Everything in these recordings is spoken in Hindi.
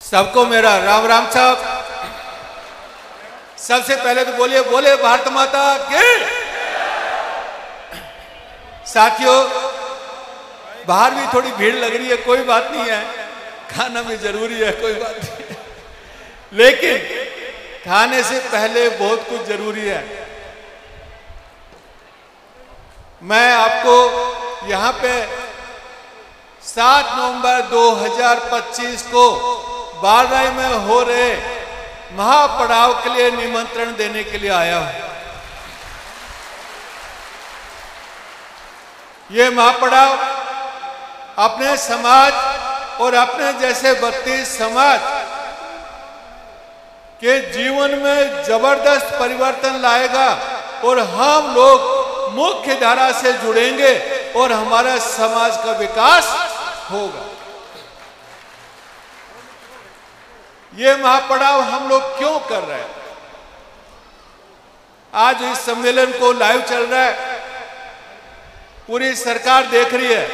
सबको मेरा राम राम साहब। सबसे पहले तो बोलिए बोले भारत माता के। साथियों, बाहर भी थोड़ी भीड़ लग रही है, कोई बात नहीं है, खाना भी जरूरी है, कोई बात नहीं है। लेकिन खाने से पहले बहुत कुछ जरूरी है। मैं आपको यहाँ पे 7 नवंबर 2025 को बारह में हो रहे महापड़ाव के लिए निमंत्रण देने के लिए आया हूं। ये महापड़ाव अपने समाज और अपने जैसे 32 समाज के जीवन में जबरदस्त परिवर्तन लाएगा और हम लोग मुख्य धारा से जुड़ेंगे और हमारा समाज का विकास होगा। ये महापड़ाव हम लोग क्यों कर रहे हैं? आज इस सम्मेलन को लाइव चल रहा है, पूरी सरकार देख रही है,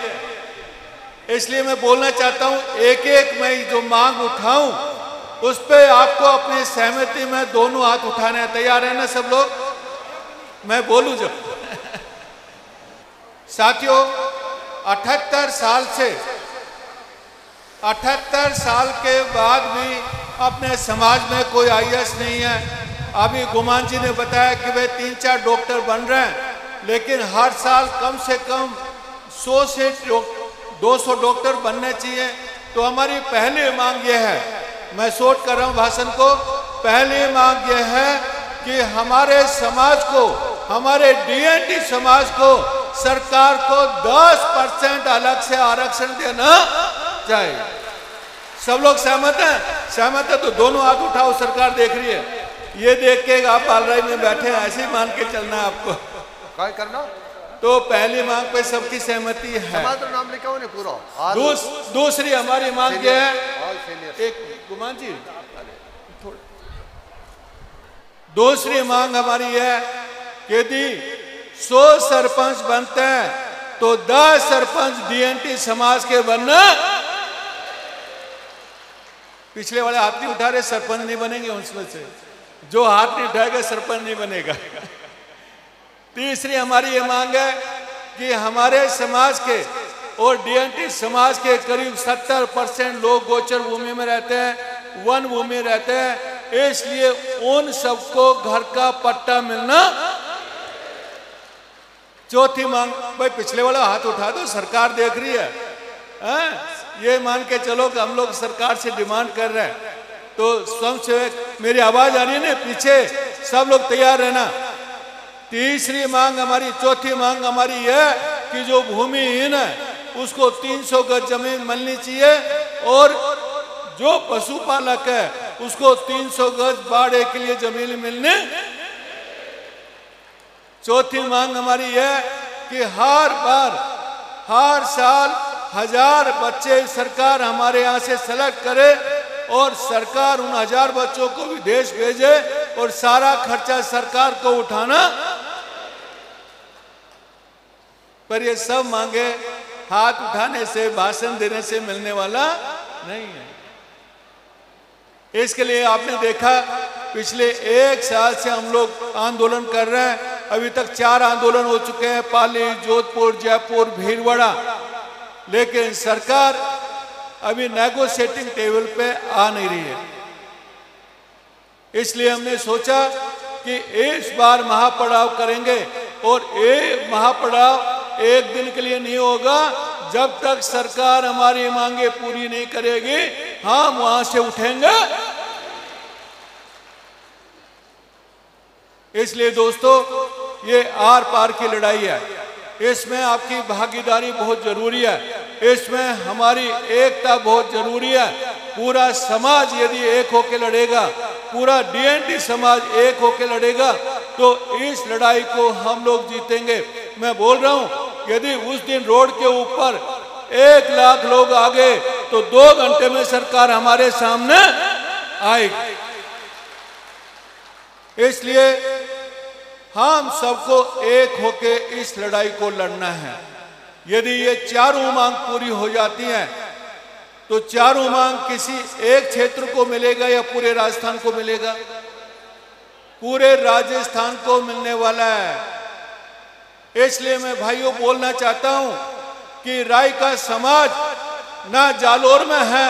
इसलिए मैं बोलना चाहता हूं, एक एक मैं जो मांग उठाऊं उस पे आपको अपनी सहमति में दोनों हाथ उठाने हैं। तैयार है ना सब लोग? मैं बोलूं जब साथियों, 78 साल के बाद भी अपने समाज में कोई आईएएस नहीं है। अभी गुमान जी ने बताया कि वे 3-4 डॉक्टर बन रहे हैं, लेकिन हर साल कम से कम 100 से 200 डॉक्टर बनने चाहिए। तो हमारी पहली मांग यह है, मैं शॉर्ट कर रहा हूं भाषण को, पहली मांग यह है कि हमारे समाज को, हमारे डीएनटी समाज को सरकार को 10% अलग से आरक्षण देना चाहिए। सब लोग सहमत हैं? सहमत है तो दोनों हाथ उठाओ, सरकार देख रही है। ये देख के आप पालराई में बैठे हैं, ऐसे ही मान के चलना है आपको। क्या करना? तो पहली मांग पे सबकी सहमति है। नाम लिखा हुआ पूरा। दूसरी हमारी मांग ये है, एक गुमान जी, दूसरी मांग हमारी है कि यदि 100 सरपंच बनते हैं तो 10 सरपंच डीएनटी समाज के बनना। पिछले वाले हाथ नहीं उठा रहे, सरपंच नहीं बनेंगे उसमें से, जो हाथ नहीं उठाएगा सरपंच नहीं बनेगा। तीसरी हमारी ये मांग है कि हमारे समाज के और डीएनटी समाज के करीब 70% लोग गोचर भूमि में रहते हैं, वन भूमि रहते हैं, इसलिए उन सबको घर का पट्टा मिलना। चौथी मांग, भाई पिछले वाला हाथ उठा दो, सरकार देख रही है, ये मान के चलो कि हम लोग सरकार से डिमांड कर रहे हैं। तो स्वयंसेवक, मेरी आवाज आ रही है ना पीछे? सब लोग तैयार रहना। तीसरी मांग हमारी, चौथी मांग हमारी है कि जो भूमिहीन है उसको 300 गज जमीन मिलनी चाहिए और जो पशुपालक है उसको 300 गज बाड़े के लिए जमीन मिलने। चौथी मांग हमारी है कि हर साल 1000 बच्चे सरकार हमारे यहाँ से सेलेक्ट करे और सरकार उन 1000 बच्चों को विदेश भेजे और सारा खर्चा सरकार को उठाना। पर ये सब मांगे हाथ उठाने से, भाषण देने से मिलने वाला नहीं है। इसके लिए आपने देखा पिछले 1 साल से हम लोग आंदोलन कर रहे हैं। अभी तक 4 आंदोलन हो चुके हैं, पाली, जोधपुर, जयपुर, भीलवाड़ा, लेकिन सरकार अभी नेगोशिएटिंग टेबल पे आ नहीं रही है। इसलिए हमने सोचा कि इस बार महापड़ाव करेंगे और ये महापड़ाव एक दिन के लिए नहीं होगा। जब तक सरकार हमारी मांगे पूरी नहीं करेगी हम वहां से उठेंगे। इसलिए दोस्तों, ये आर पार की लड़ाई है, इसमें आपकी भागीदारी बहुत जरूरी है, इसमें हमारी एकता बहुत जरूरी है। पूरा समाज यदि एक होकर लड़ेगा, पूरा डीएनटी समाज एक होकर लड़ेगा तो इस लड़ाई को हम लोग जीतेंगे। मैं बोल रहा हूं, यदि उस दिन रोड के ऊपर 1 लाख लोग आ गए तो 2 घंटे में सरकार हमारे सामने आएगी। इसलिए हम सबको एक होके इस लड़ाई को लड़ना है। यदि ये चारों मांग पूरी हो जाती हैं तो चारों मांग किसी एक क्षेत्र को मिलेगा या पूरे राजस्थान को मिलेगा? पूरे राजस्थान को मिलने वाला है। इसलिए मैं भाइयों बोलना चाहता हूं कि राय का समाज ना जालोर में है,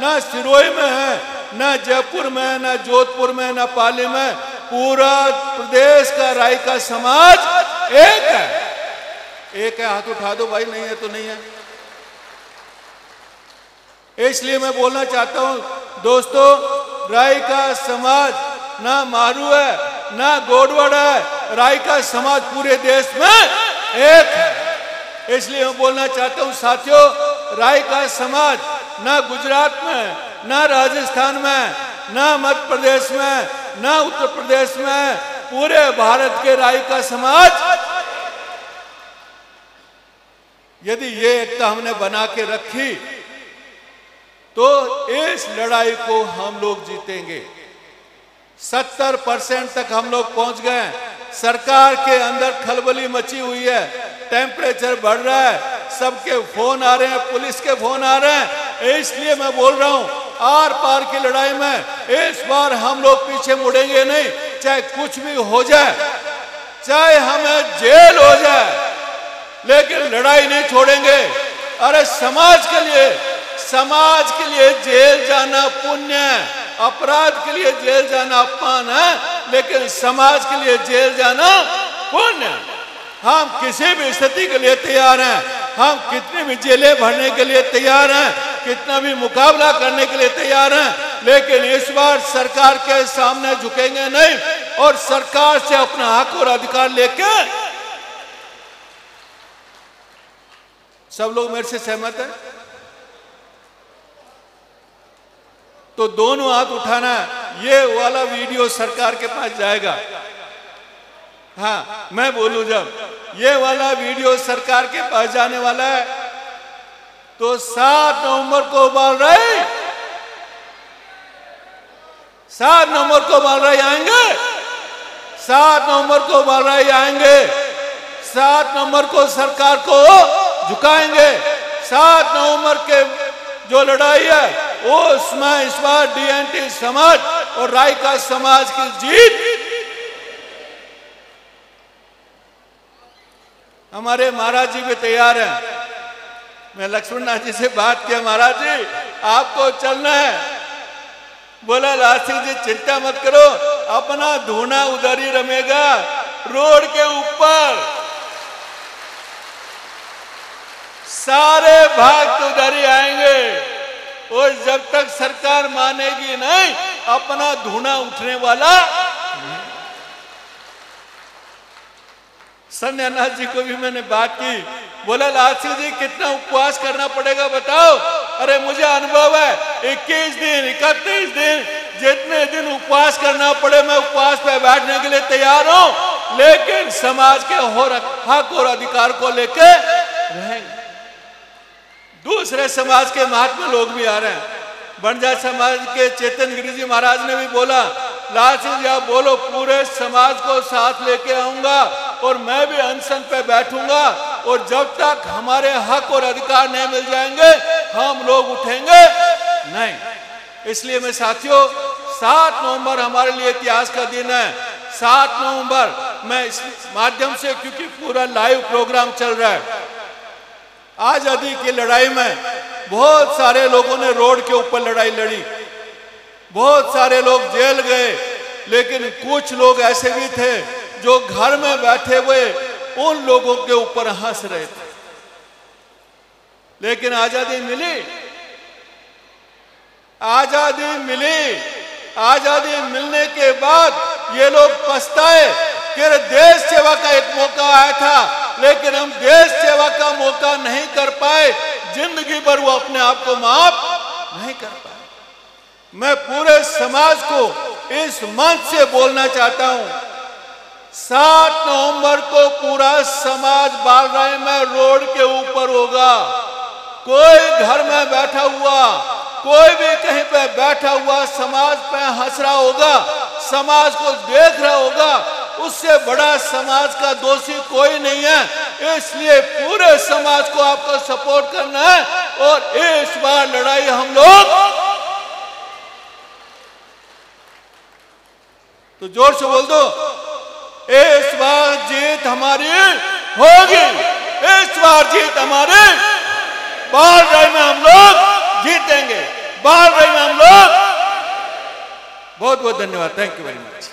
ना सिरोही में है, ना जयपुर में, ना जोधपुर में, ना पाली में, पूरा प्रदेश का राय का समाज एक है। एक है, हाथ उठा दो भाई, नहीं है तो नहीं है। इसलिए मैं बोलना चाहता हूं दोस्तों, राय का समाज ना मारू है, ना गोडवड़ है, राय का समाज पूरे देश में एक है। इसलिए मैं बोलना चाहता हूं साथियों, राय का समाज ना गुजरात में, ना राजस्थान में, ना मध्य प्रदेश में, ना उत्तर प्रदेश में, पूरे भारत के राय का समाज। यदि ये एकता हमने बना के रखी तो इस लड़ाई को हम लोग जीतेंगे। 70% तक हम लोग पहुंच गए। सरकार के अंदर खलबली मची हुई है, टेम्परेचर बढ़ रहा है, सबके फोन आ रहे हैं, पुलिस के फोन आ रहे हैं। इसलिए मैं बोल रहा हूं, आर पार की लड़ाई में इस बार हम लोग पीछे मुड़ेंगे नहीं, चाहे कुछ भी हो जाए, चाहे हमें जेल हो जाए, लेकिन लड़ाई नहीं छोड़ेंगे। अरे समाज के लिए जेल जाना पुण्य है, अपराध के लिए जेल जाना अपमान है, लेकिन समाज के लिए जेल जाना पुण्य है। हम किसी भी स्थिति के लिए तैयार हैं, हम कितनी भी जेलें भरने के लिए तैयार हैं, कितना भी मुकाबला करने के लिए तैयार हैं, लेकिन इस बार सरकार के सामने झुकेंगे नहीं और सरकार से अपना हक और अधिकार लेके। सब लोग मेरे से सहमत हैं? तो दोनों हाथ उठाना। ये वाला वीडियो सरकार के पास जाएगा। हाँ, मैं बोलूं जब ये वाला वीडियो सरकार के पास जाने वाला है तो 7 नवंबर को बोल रहे, 7 नवंबर को बोल रहे आएंगे, 7 नवंबर को बोल रहे आएंगे, 7 नवंबर को सरकार को झुकाएंगे। 7 नवंबर के जो लड़ाई है उसमें इस बार डीएनटी समाज और राय का समाज की जीत। हमारे महाराज जी भी तैयार हैं। मैं लक्ष्मणनाथ जी से बात किया, महाराज जी आपको चलना है। बोला लासी जी चिंता मत करो, अपना धूना उधर ही रमेगा, रोड के ऊपर। सारे भक्त उधर ही आएंगे और जब तक सरकार मानेगी नहीं, अपना धूना उठने वाला। संध्यानाथ जी को भी मैंने बात की, बोला लासी जी कितना उपवास करना पड़ेगा बताओ। अरे मुझे अनुभव है, 21 दिन 31 दिन जितने दिन उपवास करना पड़े मैं उपवास पे बैठने के लिए तैयार हूं, लेकिन समाज के हक और अधिकार को लेके रहेंगे। दूसरे समाज के महात्मा लोग भी आ रहे हैं। बंजार समाज के चेतन गिरी जी महाराज ने भी बोला, लाल सिंह जी आप बोलो, पूरे समाज को साथ लेके आऊंगा और मैं भी अनशन पे बैठूंगा और जब तक हमारे हक और अधिकार नहीं मिल जाएंगे हम लोग उठेंगे नहीं। इसलिए मैं साथियों, 7 नवंबर हमारे लिए इतिहास का दिन है। 7 नवंबर मैं इस माध्यम से, क्योंकि पूरा लाइव प्रोग्राम चल रहा है, आजादी की लड़ाई में बहुत सारे लोगों ने रोड के ऊपर लड़ाई लड़ी, बहुत सारे लोग जेल गए, लेकिन कुछ लोग ऐसे भी थे जो घर में बैठे हुए उन लोगों के ऊपर हंस रहे थे। लेकिन आजादी मिली, आजादी मिली। आजादी मिलने के बाद ये लोग पछताए कि देश सेवा का एक मौका आया था, लेकिन हम देश सेवा का मौका नहीं कर पाए, जिंदगी भर वो अपने आप को माफ नहीं कर पाए। मैं पूरे समाज को इस मंच से बोलना चाहता हूं, 7 नवंबर को पूरा समाज बालराय में रोड के ऊपर होगा। कोई घर में बैठा हुआ, कोई भी कहीं पे बैठा हुआ समाज पे हंस रहा होगा, समाज को देख रहा होगा, उससे बड़ा समाज का दोषी कोई नहीं है। इसलिए पूरे समाज को आपको सपोर्ट करना है। और इस बार लड़ाई हम लोग, तो जोर से बोल दो, इस बार जीत हमारी होगी, इस बार जीत हमारी, बाल रही में हम लोग जीतेंगे, बाल रही में हम लोग। बहुत बहुत धन्यवाद, थैंक यू वेरी मच।